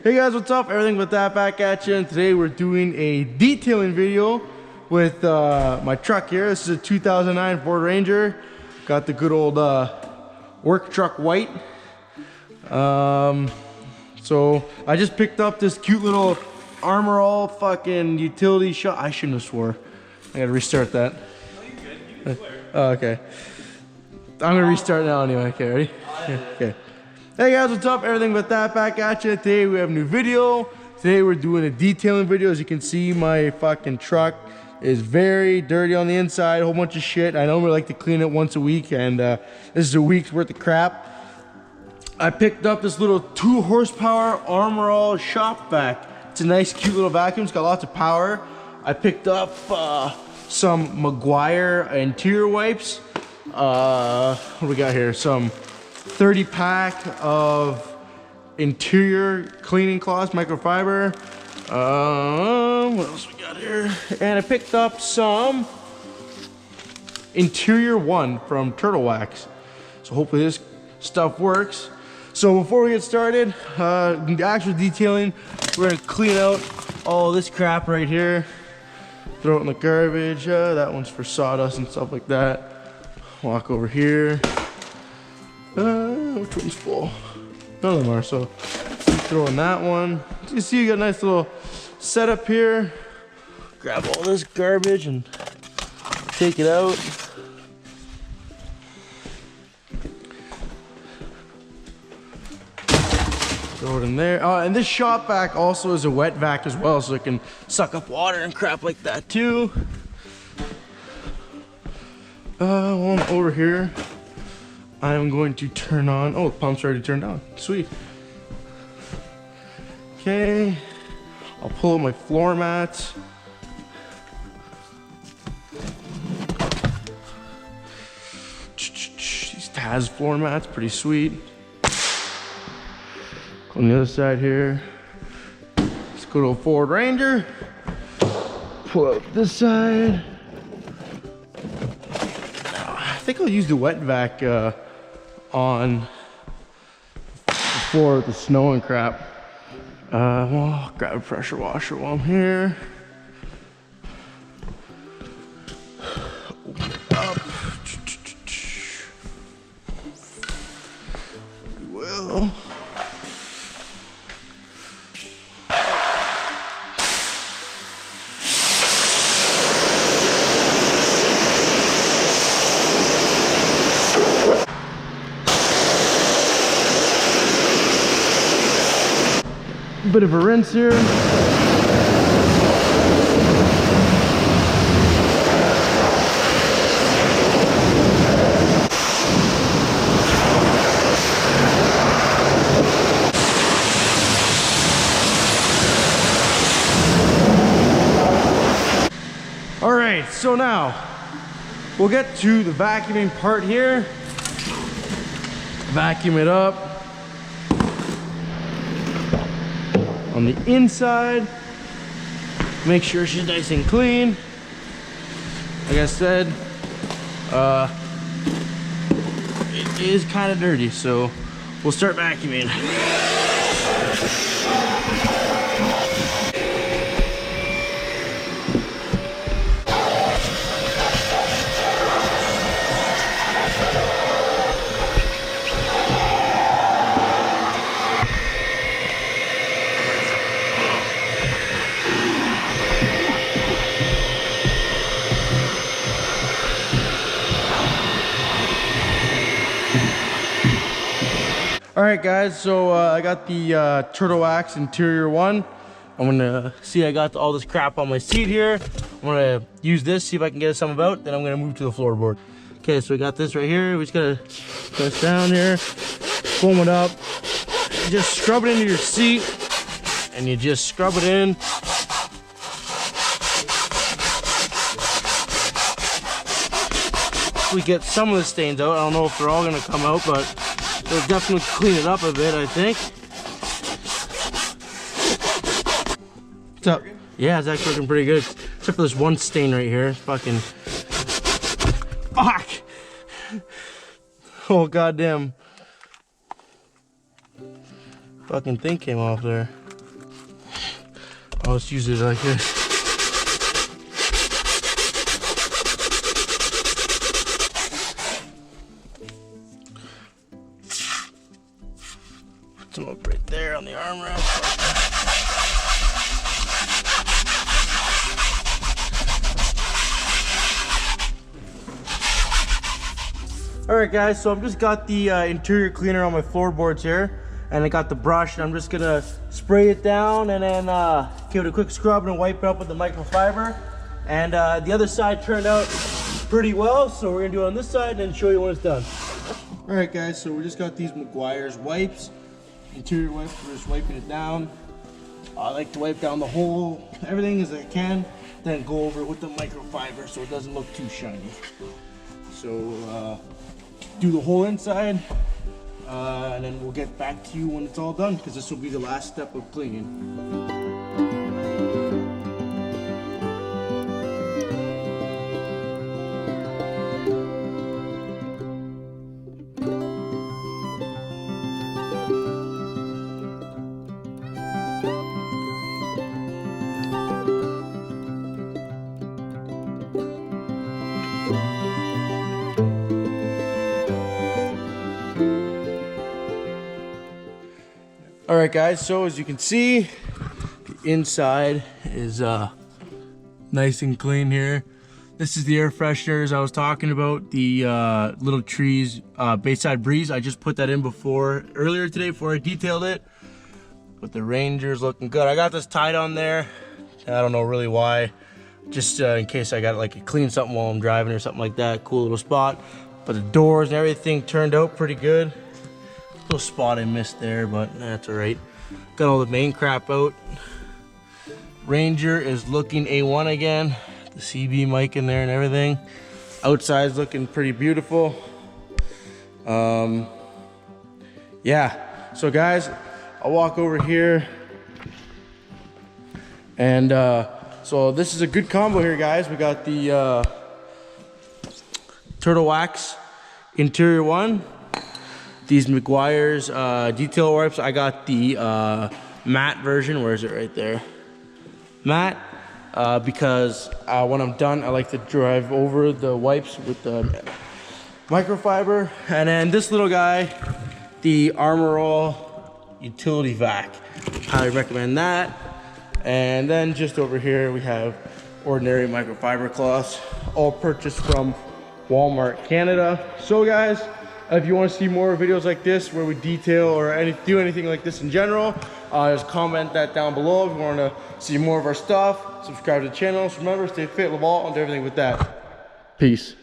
Hey guys, what's up? Everything but that back at you, and today we're doing a detailing video with my truck here. This is a 2009 Ford Ranger. Got the good old work truck white. So I just picked up this cute little Armor All fucking utility shop. I shouldn't have swore. I gotta restart that. No, you're good. You can swear. Oh, okay. I'm gonna restart now anyway. Okay, ready? Okay. Hey guys, what's up? Everything but that back at you. Today we have a new video. Today we're doing a detailing video. As you can see, my fucking truck is very dirty on the inside. A whole bunch of shit. I normally like to clean it once a week, and this is a week's worth of crap. I picked up this little 2 horsepower Armor All shop vac. It's a nice, cute little vacuum. It's got lots of power. I picked up some Meguiar interior wipes. What do we got here? Some 30 pack of interior cleaning cloths, microfiber. What else we got here? And I picked up some Interior One from Turtle Wax. So hopefully this stuff works. So before we get started, the actual detailing, we're gonna clean out all this crap right here. Throw it in the garbage. That one's for sawdust and stuff like that. Walk over here. Which one's full? None of them are, so throw in that one. So you see you got a nice little setup here. Grab all this garbage and take it out. Throw it in there. And this shop vac also is a wet vac as well, so it can suck up water and crap like that too. While I'm over here, I'm going to turn on, oh, the pump's already turned on. Sweet. Okay. I'll pull out my floor mats. These Taz floor mats, pretty sweet. On the other side here, let's go to a Ford Ranger. Pull out this side. I think I'll use the wet vac on before the snow and crap. Well, I'll grab a pressure washer while I'm here. Open it up. We will. Bit of a rinse here. All right, so now we'll get to the vacuuming part here. Vacuum it up. On the inside, make sure she's nice and clean. Like I said, it is kind of dirty, so we'll start vacuuming. All right, guys, so I got the Turtle Wax Interior One. I'm gonna see I got all this crap on my seat here. I'm gonna use this, see if I can get some about, then I'm gonna move to the floorboard. Okay, so we got this right here. We just gotta press down here, foam it up, just scrub it into your seat, and you just scrub it in. We get some of the stains out. I don't know if they're all gonna come out, but it'll definitely clean it up a bit, I think. What's up? Yeah, it's actually looking pretty good. Except for this one stain right here. Fucking. Fuck! Oh, goddamn. Fucking thing came off there. I'll just use it like this. Put some up right there on the armrest. Alright guys, so I've just got the interior cleaner on my floorboards here, and I got the brush, and I'm just gonna spray it down and then give it a quick scrub and wipe it up with the microfiber. And the other side turned out pretty well, so we're gonna do it on this side and show you when it's done. Alright guys, so we just got these Meguiar's wipes, interior wipes. We're just wiping it down. I like to wipe down the whole, everything as I can, then go over it with the microfiber so it doesn't look too shiny. So do the whole inside, and then we'll get back to you when it's all done, because this will be the last step of cleaning. All right guys, so as you can see, the inside is nice and clean here. This is the air fresheners I was talking about, the Little Trees Bayside Breeze. I just put that in earlier today before I detailed it. But the Ranger's looking good. I got this tied on there. I don't know really why. Just in case I got like clean something while I'm driving or something like that. Cool little spot. But the doors and everything turned out pretty good. Little spot I missed there, but that's all right. Got all the main crap out. Ranger is looking A1 again. The CB mic in there and everything. Outside's looking pretty beautiful. Yeah. So guys, I'll walk over here. And so this is a good combo here, guys. We got the Turtle Wax interior one. These Meguiar's detail wipes. I got the matte version. Where is it? Right there. Matte. Because when I'm done, I like to drive over the wipes with the microfiber. And then this little guy, the Armor All Utility Vac. Highly recommend that. And then just over here, we have ordinary microfiber cloths, all purchased from Walmart Canada. So guys, if you want to see more videos like this where we detail or do anything like this in general, just comment that down below. If you want to see more of our stuff, subscribe to the channel. So remember, stay fit, Laval, and do everything with that. Peace.